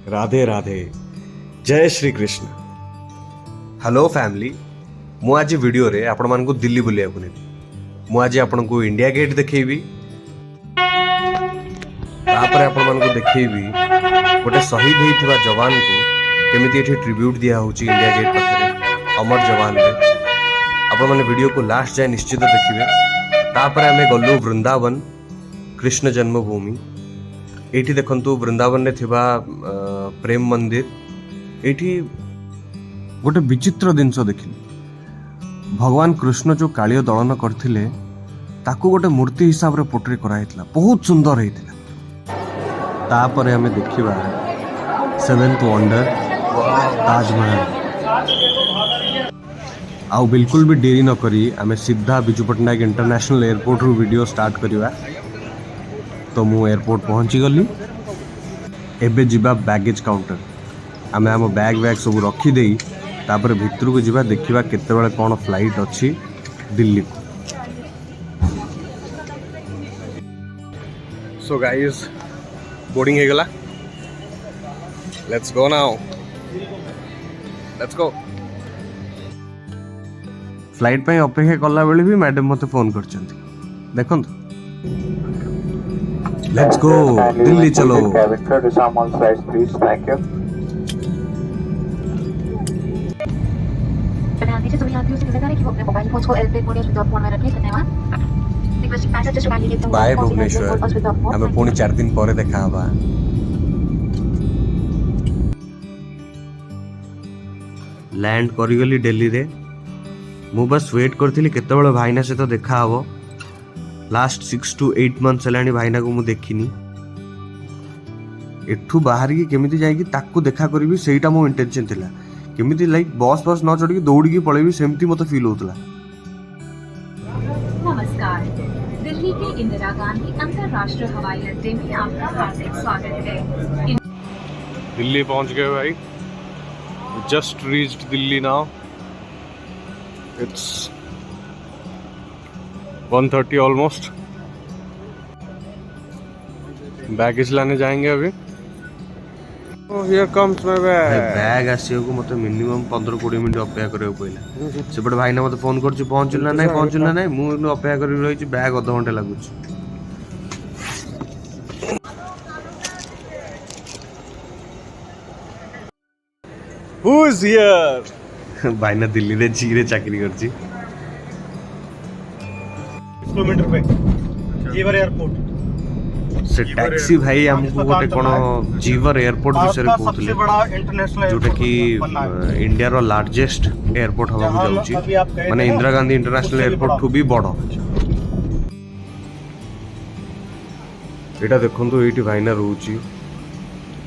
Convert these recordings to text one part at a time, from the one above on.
राधे राधे जय Shri Krishna. Hello family, मु आज वीडियो रे आपण मानकु दिल्ली बुलिया को नेबी। मु आज आपण को इंडिया गेट देखैबी, तापर आपण मानकु देखैबी गोटे शहीद हेइथिबा जवान को केमिति एठी ट्रिब्यूट दिया होची इंडिया गेट पाखरे अमर जवान रे। आपण माने वीडियो को लास्ट जाय निश्चित देखिबे। तापर हमें गल्लू वृंदावन कृष्ण जन्मभूमि। एठी देखंतु वृंदावन रे थिबा प्रेम मंदिर। एठी गोटे विचित्र जिनस देखिली, भगवान कृष्ण जो कालिय दलन करथिले ताकू गोटे मूर्ति हिसाब रे पोर्ट्रे कराइतला, बहुत सुंदर हेइतला। तापर हमें देखिबा सेवेंथ वंडर ताजमहल। आउ बिल्कुल भी देरी न करी आमे सीधा बिजू पट्टनायक इंटरनेशनल एयरपोर्ट रु वीडियो स्टार्ट करिवा। तो मु एयरपोर्ट पहुंची गली। एबे जिबा बैगेज काउंटर। आमे हम बैग सब रखी देई तापर भितर को जिबा देखिबा केते बेले कोन फ्लाइट अछि दिल्ली को। सो गाइस, बोर्डिंग हे गला। Let's go now, let's go. Flight पे अपेक्षा कला बेले भी मैडम मते फोन करचंती, देखंत। लेट्स गो, दिल्ली चलो। बाय भुवनेश्वर, हमें पुणी 4 दिन पर देखा हवा। लैंड करिगली दिल्ली रे। मु बस वेट करथिली केते बेले भाईना से तो देखा हबो। लास्ट 6 to 8 months हेलानी भाईना को मु देखिनी। एठू बाहर की केमिति जाईकी ताकू देखा करबी सेटा मो इंटेंशन थिला। केमिति लाइक बस न चढ़ी दौड़ी की पळेबी सेमती मते फील होतला। नमस्कार, दिल्ली के इंदिरा गांधी अंतरराष्ट्रीय हवाई अड्डे में आपका हार्दिक स्वागत है। दिल्ली पहुंच गए भाई। Just reached Delhi now. It's 1:30 almost. Baggage लाने जाएंगे अभी। Here comes my bag. Bag आसियो को मते मिनिमम 15-20 मिनिट अपेक्षा करियो पइला। सेपट भाई ने मते फोन करछि पहुंचल ना नहीं मु अपेक्षा करि रहिछि। बैग आधा घंटे लागुछि। Who is here? भाई ना दिल्ली रे जीरे चाकरी करछि। किलोमीटर पे जीवर एयरपोर्ट से टैक्सी भाई हमको गोटे कोन जीवर एयरपोर्ट विषय रे कहउतले, सबसे बड़ा इंटरनेशनल जोटा कि इंडिया रो लार्जेस्ट एयरपोर्ट हवा को जाउची, माने इंदिरा गांधी इंटरनेशनल एयरपोर्ट ठू भी बड़ो। एटा देखंतु एठी भाईना रहउची।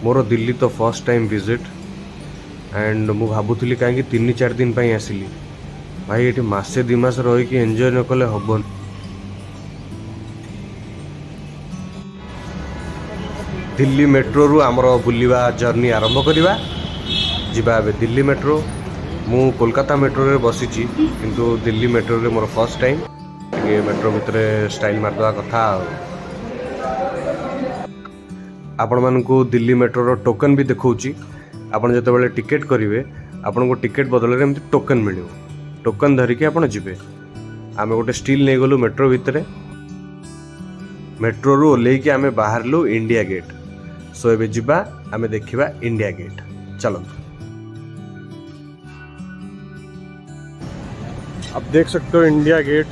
मोर दिल्ली तो फर्स्ट टाइम विजिट एंड मु भाबुतली काहे कि 3-4 दिन पई आसिली। भाई एठी मासे 2 मास रही कि एन्जॉय न कले हबन। दिल्ली मेट्रो रु आमर बुलिवा जर्नी आरंभ करिवा। जिबा बे दिल्ली मेट्रो। मु कोलकाता मेट्रो रे बसिची, किंतु दिल्ली मेट्रो रे मोर फर्स्ट टाइम। ये मेट्रो भितरे स्टाइल मारदवा कथा। आपण मानकु दिल्ली मेट्रो रो टोकन भी देखौची। आपण जते बेले टिकट करिवे आपण को टिकट बदल रे एमति टोकन मिलियो। टोकन धरि के आपण जिबे। आमे गोटे स्टील नै गलु मेट्रो भितरे। मेट्रो रु ओल्लै के आमे बाहरलु इंडिया गेट। सो एबे जिबा आमे देखिबा इंडिया गेट। चलंतु। आप देख सकते हो इंडिया गेट।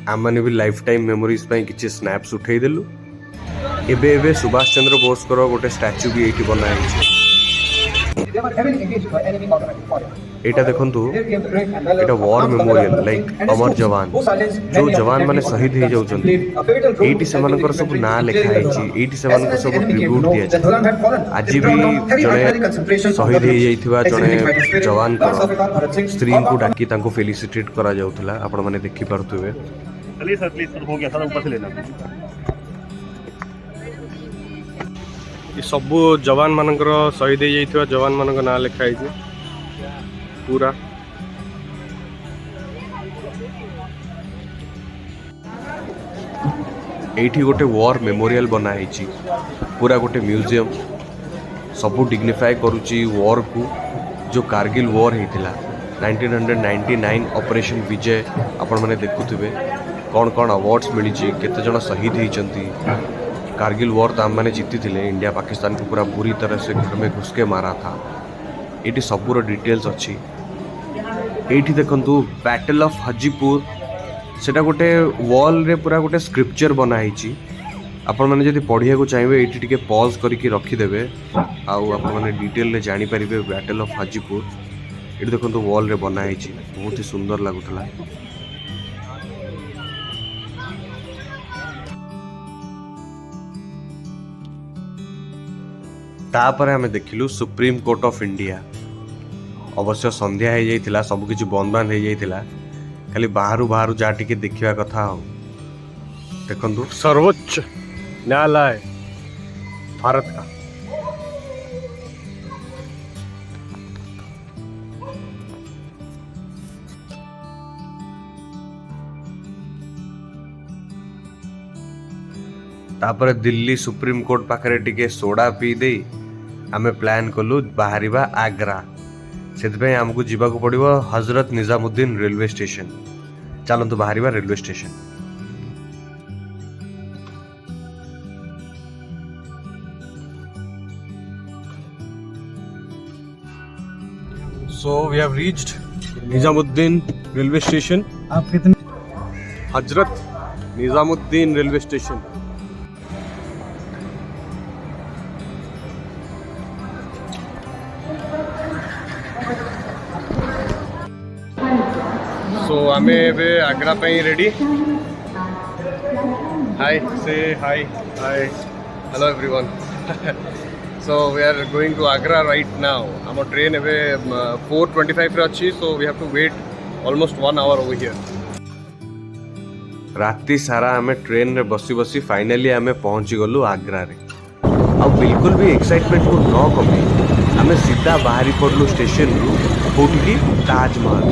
आमने भी लाइफ टाइम मेमोरीज पाई किछि स्नैप्स उठेई देलु। एबे सुभाष चंद्र बोस करो गोटे स्टैच्यू भी एठी बनाई छै। एटा देखंतु, एटा वॉर मेमोरियल लाइक अमर जवान। जो जवान माने शहीद हे जाउछन एठी सेमानकर सब ना लेखा है छी। एठी सेमानकर सब ट्रिब्यूट दिया छै। आज भी जने शहीद हे जाइथिबा जने जवान को स्त्री को डाकी तांको फेलिसिटेट करा जाउथला। आपण माने देखि पारथुबे। प्लीज सर हो गया सर, ऊपर से लेना। ये सबू जवान मानकर शहीद हो जाइथिबा जवान मानक नाम लिखाई पूरा एठी गोटे वॉर मेमोरियल बनाई पूरा गोटे म्यूजियम सबू डिग्निफाई करुच्ची वॉर को जो कारगिल वॉर होता 1999 ऑपरेशन विजय आपण मैंने देखुवे कौन कौन अवार्ड्स मिली केते जन शहीद होती कारगिल वॉर तो आम मैंने जीती थे इंडिया पाकिस्तान को पूरा बुरी तरह से घर में घुस के मारा था ये सबूर डिटेल्स अच्छी ये देखु बैटल ऑफ हाजीपुर सेटा गोटे वॉल रे पूरा गोटे स्क्रिप्चर बनाई आपण मैंने जब पढ़िया चाहिए ये टिके पॉज करके रखीदे आपण मैंने डिटेल रे जानी पारिबे बैटल ऑफ हाजीपुर ये देखो वॉल रे बनाई बहुत ही सुंदर लगुला तापर आमे देखिलु सुप्रीम कोर्ट ऑफ इंडिया अवश्य संध्या हो जाइथिला सब किछि बंद बंद हो जाइथिला खाली बाहरु बाहरु जा टिके देखिबा कथा हो देखंतु सर्वोच्च न्यायालय भारत का तापर दिल्ली सुप्रीम कोर्ट पाखरे टिके सोडा पी दे आमे प्लान कलु बाहरिबा आग्रा से आमको जीवाक पड़ो हजरत निजामुद्दीन रेलवे स्टेशन चलतु बाहरिबा railway station so we have reached Nizamuddin railway station आप कितने हजरत निजामुद्दीन रेलवे स्टेशन सो आमे एबे आग्रा पई रेडी हाय से hi hi hello everyone so we are going to Agra right now आम ट्रेन एबे 4:25 रे अच्छी so we have to wait almost 1 hour over here राति सारा आमे ट्रेन रे बसी बसी फाइनली आमे पहुंची गलु आग्रा रे आ बिल्कुल भी एक्साइटमेंट को न कमी आमे सीधा बाहरी पड़लु स्टेशन रु कोठी की ताजमहल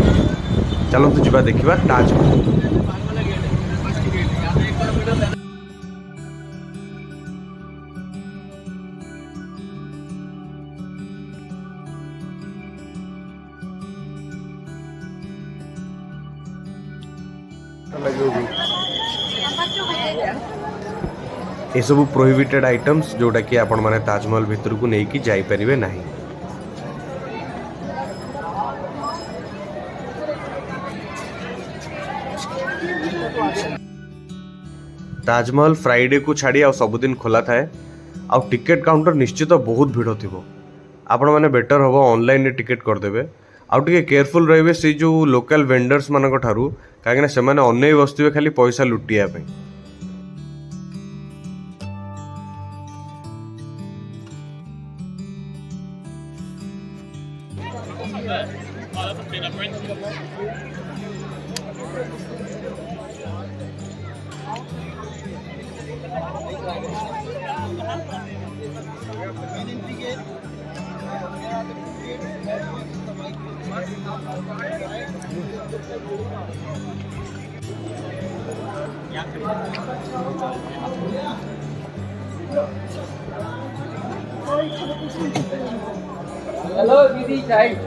चलते तो देखा ताजमहल ये सब प्रोहिबिटेड आइटम्स जोटा कि आपण माने ताजमहल भितर को नहीं कि जाई परिबे नहीं ताजमहल फ्राइडे को छाड़ी आ सबुदिन खोला थाए आ टिकेट काउंटर निश्चित बहुत भिड़ थी आपण मैंने बेटर हम ऑनलाइन टिकेट करदे आउ टे केयरफुल रहिबे से जो लोकल वेंडर्स मानक ठारू कहीं से अनै बसवे खाली पैसा लुटिया पे हेलो दीदी साइड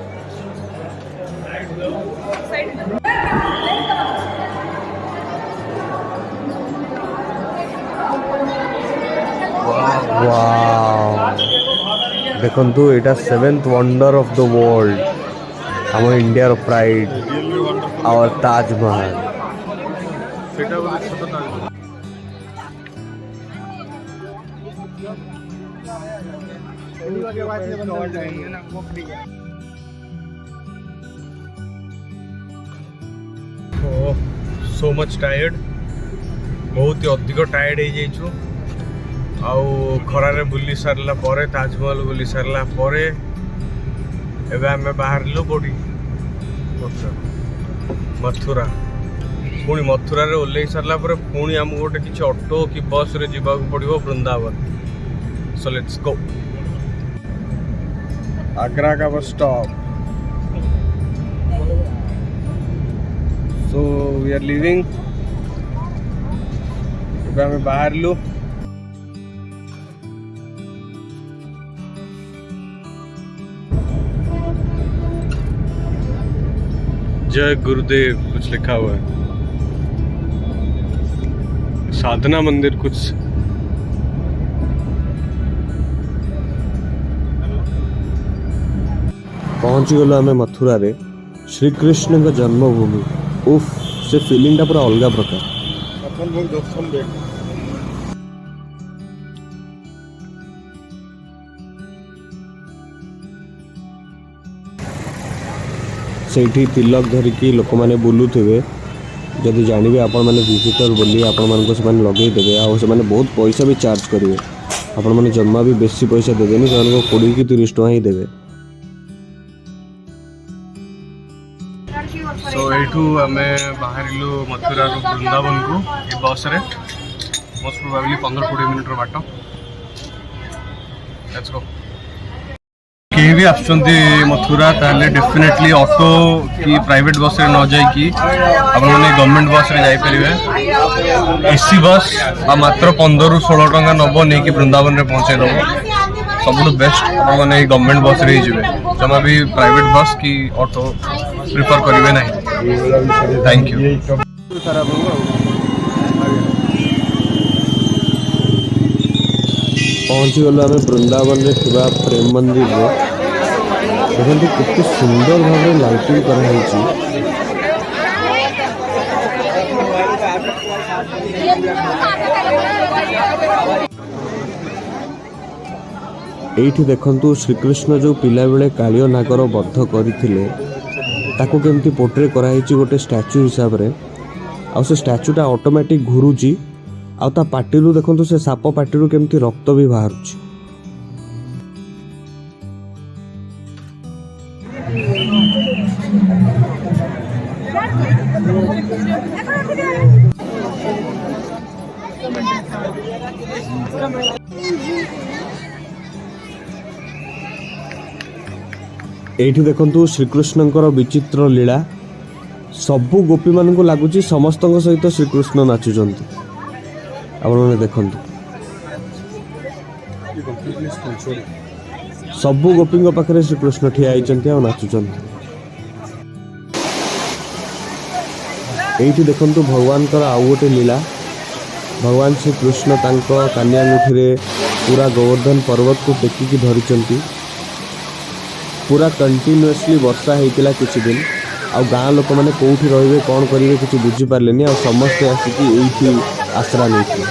देखु यहाँ 7th wonder of the world आम India pride our Taj Mahal so much tired बहुत ही अधिक टायर्ड हो जाइछु आउ खरारे बुली सारला परे ताजमहल बुली सारला परे एबे हमें बाहरलु कोठी मथुरा पुणी मथुरा रे ओल्लै सारला परे पुणी हमको गोटे किसी ऑटो कि बस रे जीवाक पड़िबो Vrindavan So let's go. Agra का bus stop. So we are leaving. ଏବେ ଆମେ ବାହାରିଲୁ। जय गुरुदेव कुछ लिखा हुआ है। साधना मंदिर कुछ पहुंची गलु आम मथुरा रे श्रीकृष्ण का जन्मभूमि। उफ से फीलिंग टा पूरा अलग प्रकार। सेठी तिलक धरिकी लोक मैंने बुलुवे जदि जानवे आपण मैंने विजिटर बोली आपण मानक से लगेदेवे आ बहुत पैसा भी चार्ज करेंगे। आपण मैंने जमा भी बेसी पैसा देवेनि से 20 कि 30 टଙ୍କା ही देवे। सो एठू आमे बाहरिलु मथुरा रो वृंदावन को ए बस रे मोस्ट प्रोबेबली 15-20 मिनिट रो बाटो। Let's go. कहीं भी आसुचंती मथुरा ताले डेफिनेटली ऑटो की प्राइवेट बस रे न जाई कि आपण माने गवर्नमेंट बस रे जाई परिवे। एसी बस आ मात्र 15-16 टଙ୍କା नबो नै कि वृंदावन रे पहुंचे दबो। सबुठ बेस्ट आपण माने गवर्नमेंट बस रे जिवे जमा भी प्राइवेट बस की ऑटो प्रिफर करिवे नहीं। Thank you. पहुंची गलु आम वृंदावन रे थिबा प्रेम मंदिर रे। देखते कितने सुंदर भाव लाइटिंग कराई। एठी देखंतु श्रीकृष्ण जो पिला बेले कालियो नागर बद्ध करथिले ताको केमती पोर्ट्रे कराई गोटे स्टैच्यू हिसाब रे। आ से स्टैच्यूटा ऑटोमेटिक घुरुची आ ता पाटिरू देखंतु से साप पाटिरू केमती रक्त भी बाहरुची। एठी देखंतु श्रीकृष्णंकर विचित्र लीला। सबु गोपी मान को लगुच समस्त सहित श्रीकृष्ण नाचुचंती। आपण माने देखंतु सबु गोपी पाखरे श्रीकृष्ण ठिया होइचंती आ नाचुचंती। एठी देखंतु भगवान कर आउ गोटे लीला। भगवान श्रीकृष्ण तांको कान्यामुठी रे पूरा गोवर्धन पर्वत को टेकिकी धरिचंती। पूरा कंटिन्यूअसली वर्षा होइतिला किछि दिन आ गाँ लोक मैंने कौटी रे कौन करेंगे किसी बुझी पारे समस्ते आसिकी आसरा नहीं।